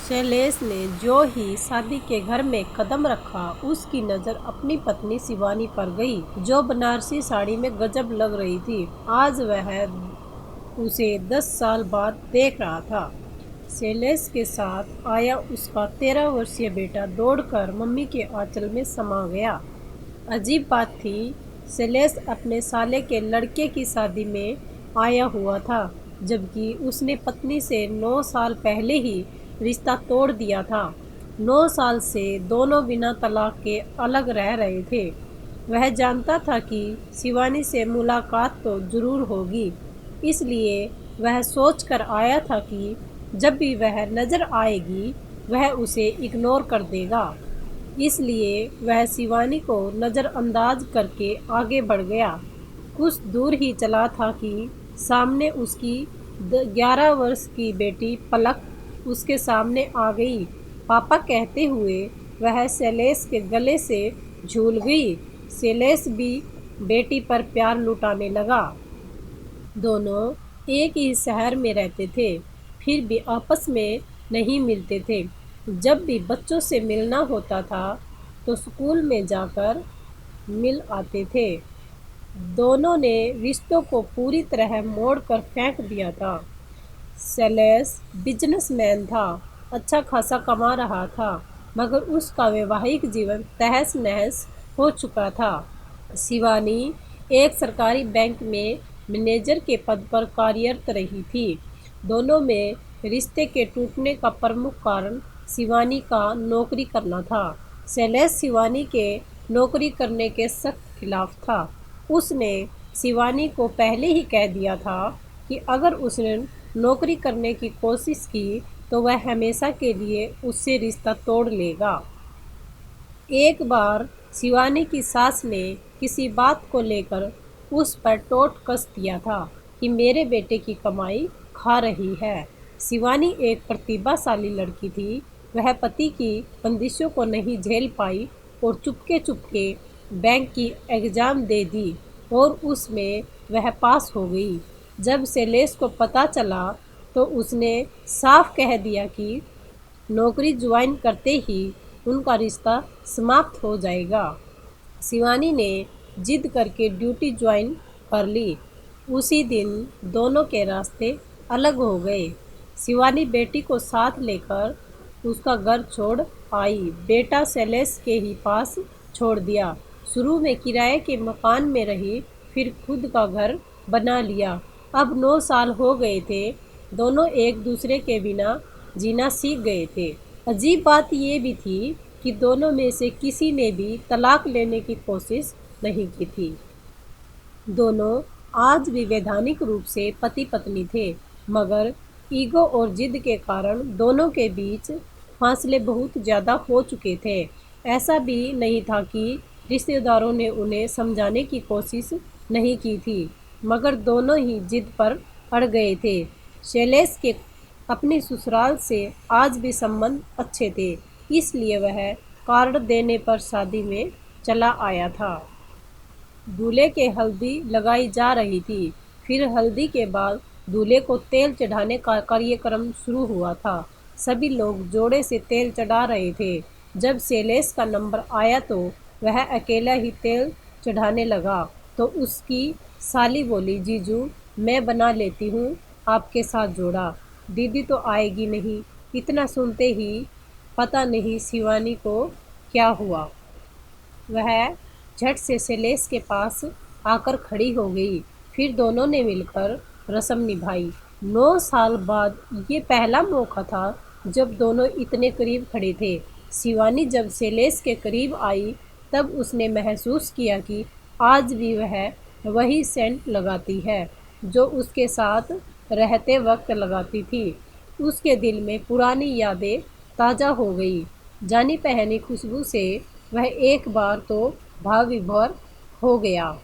शैलेश ने जो ही शादी के घर में कदम रखा, उसकी नज़र अपनी पत्नी शिवानी पर गई, जो बनारसी साड़ी में गजब लग रही थी। आज वह उसे 10 साल बाद देख रहा था। शैलेश के साथ आया उसका 13 वर्षीय बेटा दौड़कर मम्मी के आंचल में समा गया। अजीब बात थी, शैलेश अपने साले के लड़के की शादी में आया हुआ था, जबकि उसने पत्नी से 9 साल पहले ही रिश्ता तोड़ दिया था। 9 साल से दोनों बिना तलाक के अलग रह रहे थे। वह जानता था कि शिवानी से मुलाकात तो जरूर होगी, इसलिए वह सोचकर आया था कि जब भी वह नज़र आएगी वह उसे इग्नोर कर देगा। इसलिए वह शिवानी को नज़रअंदाज करके आगे बढ़ गया। कुछ दूर ही चला था कि सामने उसकी 11 वर्ष की बेटी पलक उसके सामने आ गई। पापा कहते हुए वह शैलेश के गले से झूल गई। शैलेश भी बेटी पर प्यार लुटाने लगा। दोनों एक ही शहर में रहते थे, फिर भी आपस में नहीं मिलते थे। जब भी बच्चों से मिलना होता था तो स्कूल में जाकर मिल आते थे। दोनों ने रिश्तों को पूरी तरह मोड़ कर फेंक दिया था। शैलेश बिजनेसमैन था, अच्छा खासा कमा रहा था, मगर उसका वैवाहिक जीवन तहस नहस हो चुका था। शिवानी एक सरकारी बैंक में मैनेजर के पद पर कार्यरत रही थी। दोनों में रिश्ते के टूटने का प्रमुख कारण शिवानी का नौकरी करना था। शैलेश शिवानी के नौकरी करने के सख्त खिलाफ था। उसने शिवानी को पहले ही कह दिया था कि अगर उसने नौकरी करने की कोशिश की तो वह हमेशा के लिए उससे रिश्ता तोड़ लेगा। एक बार शिवानी की सास ने किसी बात को लेकर उस पर टोंट कस दिया था कि मेरे बेटे की कमाई खा रही है। शिवानी एक प्रतिभाशाली लड़की थी। वह पति की बंदिशों को नहीं झेल पाई और चुपके चुपके बैंक की एग्ज़ाम दे दी और उसमें वह पास हो गई। जब शैलेश को पता चला तो उसने साफ कह दिया कि नौकरी ज्वाइन करते ही उनका रिश्ता समाप्त हो जाएगा। शिवानी ने जिद करके ड्यूटी ज्वाइन कर ली। उसी दिन दोनों के रास्ते अलग हो गए। शिवानी बेटी को साथ लेकर उसका घर छोड़ आई। बेटा शैलेश के ही पास छोड़ दिया। शुरू में किराए के मकान में रही, फिर खुद का घर बना लिया। अब 9 साल हो गए थे। दोनों एक दूसरे के बिना जीना सीख गए थे। अजीब बात ये भी थी कि दोनों में से किसी ने भी तलाक लेने की कोशिश नहीं की थी। दोनों आज भी वैधानिक रूप से पति पत्नी थे, मगर ईगो और जिद के कारण दोनों के बीच फासले बहुत ज़्यादा हो चुके थे। ऐसा भी नहीं था कि रिश्तेदारों ने उन्हें समझाने की कोशिश नहीं की थी, मगर दोनों ही जिद पर अड़ गए थे। शैलेश के अपने ससुराल से आज भी संबंध अच्छे थे, इसलिए वह कार्ड देने पर शादी में चला आया था। दूल्हे के हल्दी लगाई जा रही थी। फिर हल्दी के बाद दूल्हे को तेल चढ़ाने का कार्यक्रम शुरू हुआ था। सभी लोग जोड़े से तेल चढ़ा रहे थे। जब शैलेश का नंबर आया तो वह अकेला ही तेल चढ़ाने लगा, तो उसकी साली बोली, जीजू मैं बना लेती हूँ, आपके साथ जोड़ा। दीदी तो आएगी नहीं। इतना सुनते ही पता नहीं शिवानी को क्या हुआ। वह झट से शैलेश के पास आकर खड़ी हो गई। फिर दोनों ने मिलकर रस्म निभाई। 9 साल बाद ये पहला मौका था जब दोनों इतने करीब खड़े थे। शिवानी जब शैलेश के करीब आई तब उसने महसूस किया कि आज भी वह वही सेंट लगाती है जो उसके साथ रहते वक्त लगाती थी। उसके दिल में पुरानी यादें ताज़ा हो गई। जानी पहनी खुशबू से वह एक बार तो भाव विभोर हो गया।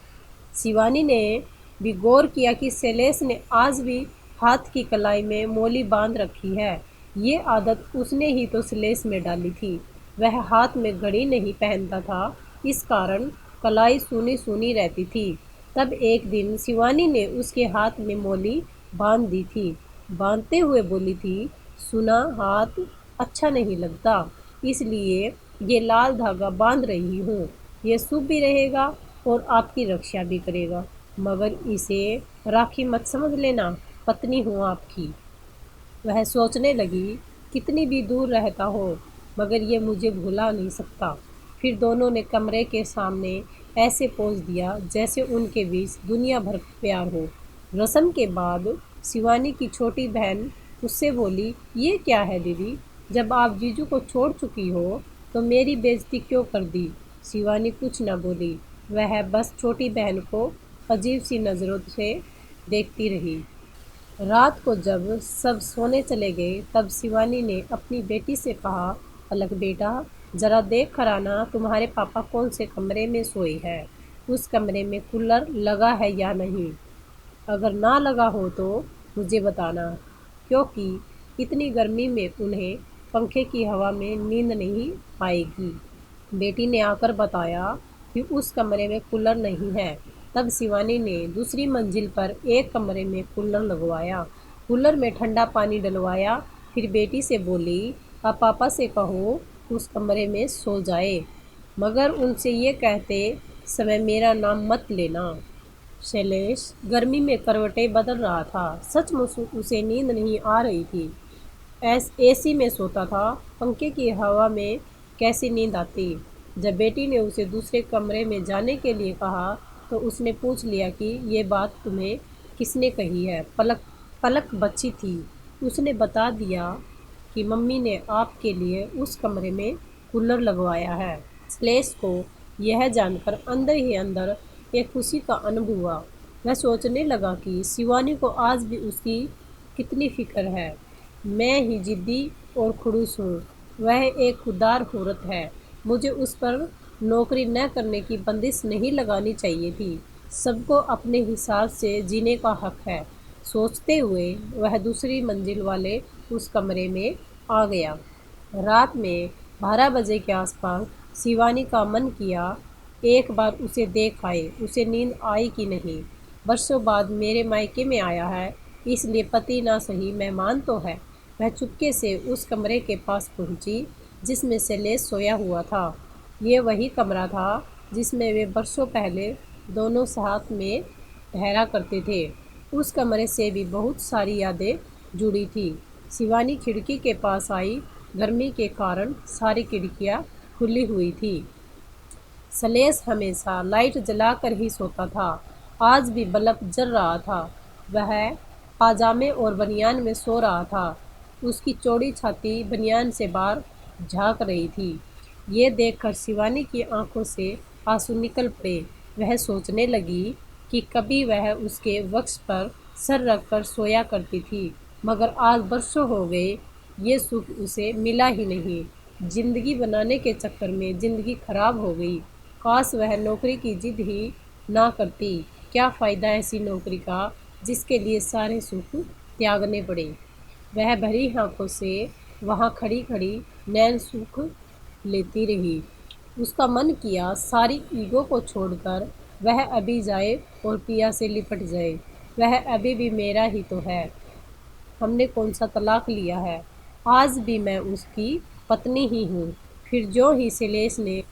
शिवानी ने भी गौर किया कि शैलेश ने आज भी हाथ की कलाई में मोली बांध रखी है। ये आदत उसने ही तो शैलेश में डाली थी। वह हाथ में घड़ी नहीं पहनता था, इस कारण कलाई सूनी सूनी रहती थी। तब एक दिन शिवानी ने उसके हाथ में मोली बांध दी थी। बांधते हुए बोली थी, सुना हाथ अच्छा नहीं लगता, इसलिए ये लाल धागा बांध रही हूँ। ये शुभ भी रहेगा और आपकी रक्षा भी करेगा, मगर इसे राखी मत समझ लेना, पत्नी हूँ आपकी। वह सोचने लगी, कितनी भी दूर रहता हो मगर ये मुझे भुला नहीं सकता। फिर दोनों ने कमरे के सामने ऐसे पोज दिया जैसे उनके बीच दुनिया भर प्यार हो। रस्म के बाद शिवानी की छोटी बहन उससे बोली, ये क्या है दीदी, जब आप जीजू को छोड़ चुकी हो तो मेरी बेइज्जती क्यों कर दी। शिवानी कुछ न बोली, वह बस छोटी बहन को अजीब सी नज़रों से देखती रही। रात को जब सब सोने चले गए तब शिवानी ने अपनी बेटी से कहा, पलक बेटा, जरा देख कर आना तुम्हारे पापा कौन से कमरे में सोए हैं। उस कमरे में कूलर लगा है या नहीं। अगर ना लगा हो तो मुझे बताना, क्योंकि इतनी गर्मी में उन्हें पंखे की हवा में नींद नहीं आएगी। बेटी ने आकर बताया कि उस कमरे में कूलर नहीं है। तब शिवानी ने दूसरी मंजिल पर एक कमरे में कूलर लगवाया, कूलर में ठंडा पानी डलवाया। फिर बेटी से बोली, अब पापा से कहो उस कमरे में सो जाए, मगर उनसे ये कहते समय मेरा नाम मत लेना। शैलेश गर्मी में करवटें बदल रहा था। सचमुच उसे नींद नहीं आ रही थी। एसी में सोता था, पंखे की हवा में कैसी नींद आती। जब बेटी ने उसे दूसरे कमरे में जाने के लिए कहा तो उसने पूछ लिया कि ये बात तुम्हें किसने कही है। पलक पलक बच्ची थी, उसने बता दिया कि मम्मी ने आपके लिए उस कमरे में कूलर लगवाया है। श्लेष को यह जानकर अंदर ही अंदर एक खुशी का अनुभव हुआ। वह सोचने लगा कि शिवानी को आज भी उसकी कितनी फिक्र है। मैं ही जिद्दी और खड़ूस हूँ, वह एक खुददार औरत है। मुझे उस पर नौकरी न करने की बंदिश नहीं लगानी चाहिए थी। सबको अपने हिसाब से जीने का हक है। सोचते हुए वह दूसरी मंजिल वाले उस कमरे में आ गया। रात में 12 बजे के आसपास शिवानी का मन किया एक बार उसे देख आए। उसे नींद आई कि नहीं। बरसों बाद मेरे मायके में आया है, इसलिए पति ना सही मेहमान तो है। वह चुपके से उस कमरे के पास पहुंची जिसमें शैलेश सोया हुआ था। ये वही कमरा था जिसमें वे बरसों पहले दोनों साथ में ठहरा करते थे। उस कमरे से भी बहुत सारी यादें जुड़ी थी। शिवानी खिड़की के पास आई। गर्मी के कारण सारी खिड़कियां खुली हुई थी। शैलेश हमेशा लाइट जलाकर ही सोता था। आज भी बल्ब जल रहा था। वह पाजामे और बनियान में सो रहा था। उसकी चौड़ी छाती बनियान से बाहर झांक रही थी। ये देखकर शिवानी की आंखों से आंसू निकल पड़े। वह सोचने लगी कि कभी वह उसके वक्ष पर सर रखकर सोया करती थी, मगर आज बरसों हो गए ये सुख उसे मिला ही नहीं। जिंदगी बनाने के चक्कर में जिंदगी खराब हो गई। काश वह नौकरी की जिद ही ना करती। क्या फ़ायदा ऐसी नौकरी का जिसके लिए सारे सुख त्यागने पड़े। वह भरी आंखों से वहाँ खड़ी खड़ी नैन सुख लेती रही। उसका मन किया सारी ईगो को छोड़कर वह अभी जाए और पिया से लिपट जाए। वह अभी भी मेरा ही तो है, हमने कौन सा तलाक लिया है। आज भी मैं उसकी पत्नी ही हूँ। फिर जो ही शैलेश ने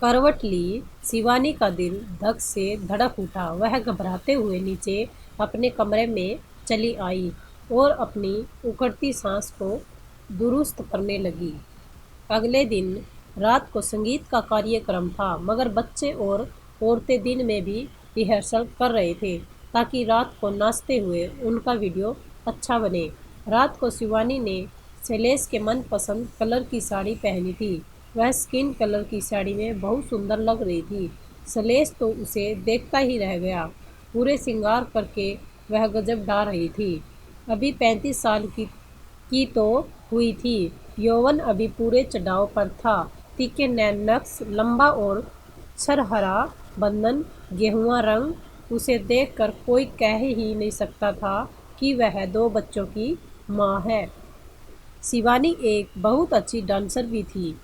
करवट ली, शिवानी का दिल धक से धड़क उठा। वह घबराते हुए नीचे अपने कमरे में चली आई और अपनी उखड़ती सांस को दुरुस्त करने लगी। अगले दिन रात को संगीत का कार्यक्रम था, मगर बच्चे और औरतें दिन में भी रिहर्सल कर रहे थे ताकि रात को नाचते हुए उनका वीडियो अच्छा बने। रात को शिवानी ने शैलेश के मनपसंद कलर की साड़ी पहनी थी। वह स्किन कलर की साड़ी में बहुत सुंदर लग रही थी। शैलेश तो उसे देखता ही रह गया। पूरे श्रृंगार करके वह गजब ढा रही थी। अभी 35 साल की तो हुई थी। यौवन अभी पूरे चढ़ाव पर था। तीखे नैन नक्श, लंबा और छरहरा बदन, गेहुआ रंग। उसे देखकर कोई कह ही नहीं सकता था कि वह 2 बच्चों की माँ है। शिवानी एक बहुत अच्छी डांसर भी थी।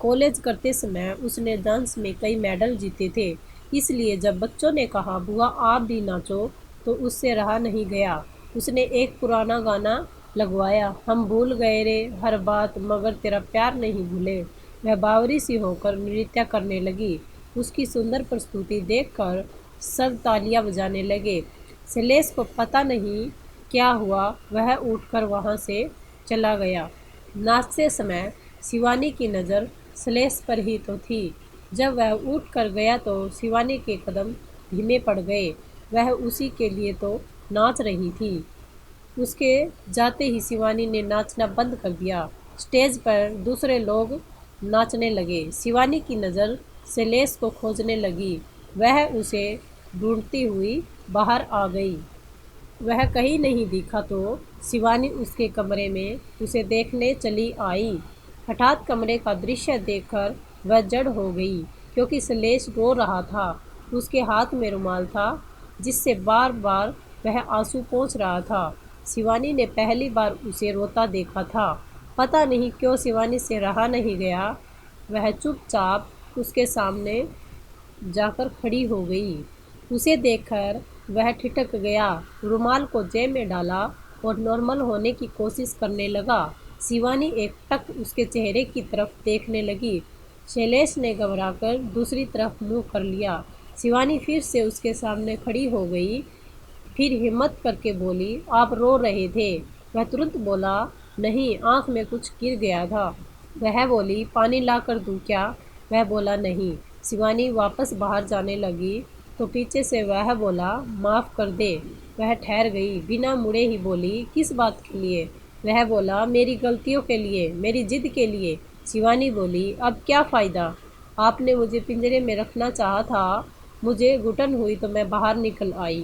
कॉलेज करते समय उसने डांस में कई मेडल जीते थे। इसलिए जब बच्चों ने कहा बुआ आप भी नाचो तो उससे रहा नहीं गया। उसने एक पुराना गाना लगवाया। हम भूल गए रे हर बात, मगर तेरा प्यार नहीं भूले। वह बावरी सी होकर नृत्य करने लगी। उसकी सुंदर प्रस्तुति देखकर सब तालियां बजाने लगे। शैलेश को पता नहीं क्या हुआ, वह उठकर वहां से चला गया। नाचते समय शिवानी की नज़र शैलेश पर ही तो थी। जब वह उठ कर गया तो शिवानी के कदम धीमे पड़ गए। वह उसी के लिए तो नाच रही थी। उसके जाते ही शिवानी ने नाचना बंद कर दिया। स्टेज पर दूसरे लोग नाचने लगे। शिवानी की नज़र शैलेश को खोजने लगी। वह उसे ढूंढती हुई बाहर आ गई। वह कहीं नहीं दिखा तो शिवानी उसके कमरे में उसे देखने चली आई। हठात कमरे का दृश्य देखकर वह जड़ हो गई, क्योंकि शैलेश रो रहा था। उसके हाथ में रुमाल था, जिससे बार बार वह आंसू पोंछ रहा था। शिवानी ने पहली बार उसे रोता देखा था। पता नहीं क्यों शिवानी से रहा नहीं गया। वह चुपचाप उसके सामने जाकर खड़ी हो गई। उसे देखकर वह ठिठक गया, रुमाल को जेब में डाला और नॉर्मल होने की कोशिश करने लगा। शिवानी एकटक उसके चेहरे की तरफ देखने लगी। शैलेश ने घबराकर दूसरी तरफ मुंह कर लिया। शिवानी फिर से उसके सामने खड़ी हो गई। फिर हिम्मत करके बोली, आप रो रहे थे? वह तुरंत बोला, नहीं, आंख में कुछ गिर गया था। वह बोली, पानी ला कर दूं क्या? वह बोला, नहीं। शिवानी वापस बाहर जाने लगी तो पीछे से वह बोला, माफ़ कर दे। वह ठहर गई, बिना मुड़े ही बोली, किस बात के लिए? वह बोला, मेरी गलतियों के लिए, मेरी जिद के लिए। शिवानी बोली, अब क्या फ़ायदा? आपने मुझे पिंजरे में रखना चाहा था, मुझे घुटन हुई तो मैं बाहर निकल आई।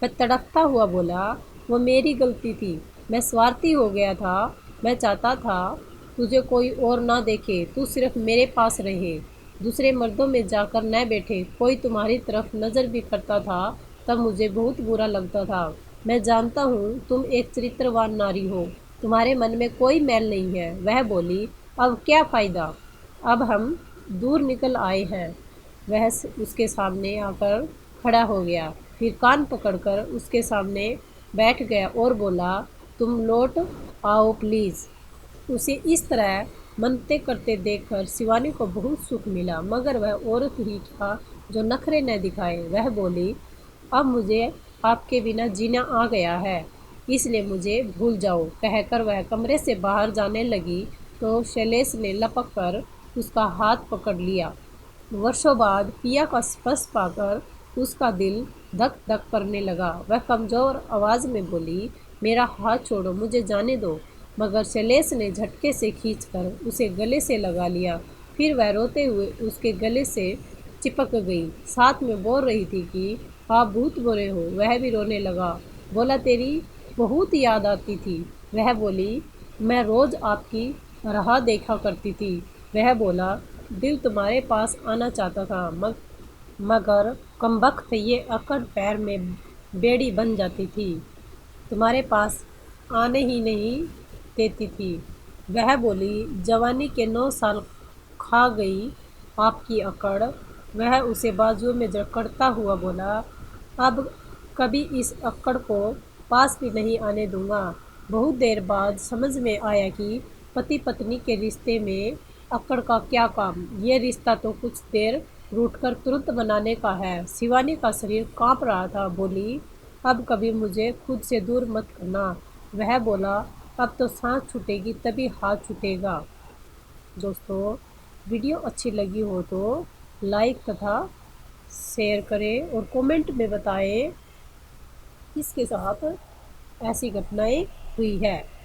वह तड़पता हुआ बोला, वो मेरी गलती थी, मैं स्वार्थी हो गया था। मैं चाहता था तुझे कोई और ना देखे, तू सिर्फ मेरे पास रहे, दूसरे मर्दों में जाकर न बैठे। कोई तुम्हारी तरफ नज़र भी करता था तब मुझे बहुत बुरा लगता था। मैं जानता हूँ तुम एक चरित्रवान नारी हो, तुम्हारे मन में कोई मैल नहीं है। वह बोली, अब क्या फ़ायदा, अब हम दूर निकल आए हैं। वह उसके सामने आकर खड़ा हो गया, फिर कान पकड़कर उसके सामने बैठ गया और बोला, तुम लौट आओ प्लीज़। उसे इस तरह मनते करते देखकर शिवानी को बहुत सुख मिला, मगर वह औरत ही क्या जो नखरे न दिखाए। वह बोली, अब मुझे आपके बिना जीना आ गया है, इसलिए मुझे भूल जाओ। कहकर वह कमरे से बाहर जाने लगी तो शैलेश ने लपक कर उसका हाथ पकड़ लिया। वर्षों बाद पिया का स्पर्श पाकर उसका दिल धक धक करने लगा। वह कमज़ोर आवाज़ में बोली, मेरा हाथ छोड़ो, मुझे जाने दो। मगर शैलेश ने झटके से खींचकर उसे गले से लगा लिया। फिर वह रोते हुए उसके गले से चिपक गई, साथ में बोल रही थी कि आप बहुत बुरे हो। वह भी रोने लगा, बोला, तेरी बहुत याद आती थी। वह बोली, मैं रोज़ आपकी राह देखा करती थी। वह बोला, दिल तुम्हारे पास आना चाहता था, मगर कमबख्त ये अकड़ पैर में बेड़ी बन जाती थी, तुम्हारे पास आने ही नहीं देती थी। वह बोली, जवानी के 9 साल खा गई आपकी अकड़। वह उसे बाजुओं में जकड़ता हुआ बोला, अब कभी इस अक्कड़ को पास भी नहीं आने दूंगा। बहुत देर बाद समझ में आया कि पति पत्नी के रिश्ते में अक्कड़ का क्या काम। ये रिश्ता तो कुछ देर रूठकर तुरंत बनाने का है। शिवानी का शरीर कांप रहा था। बोली, अब कभी मुझे खुद से दूर मत करना। वह बोला, अब तो सांस छूटेगी तभी हाथ छूटेगा। दोस्तों, वीडियो अच्छी लगी हो तो लाइक तथा शेयर करें और कमेंट में बताएं किसके साथ ऐसी घटनाएं हुई है।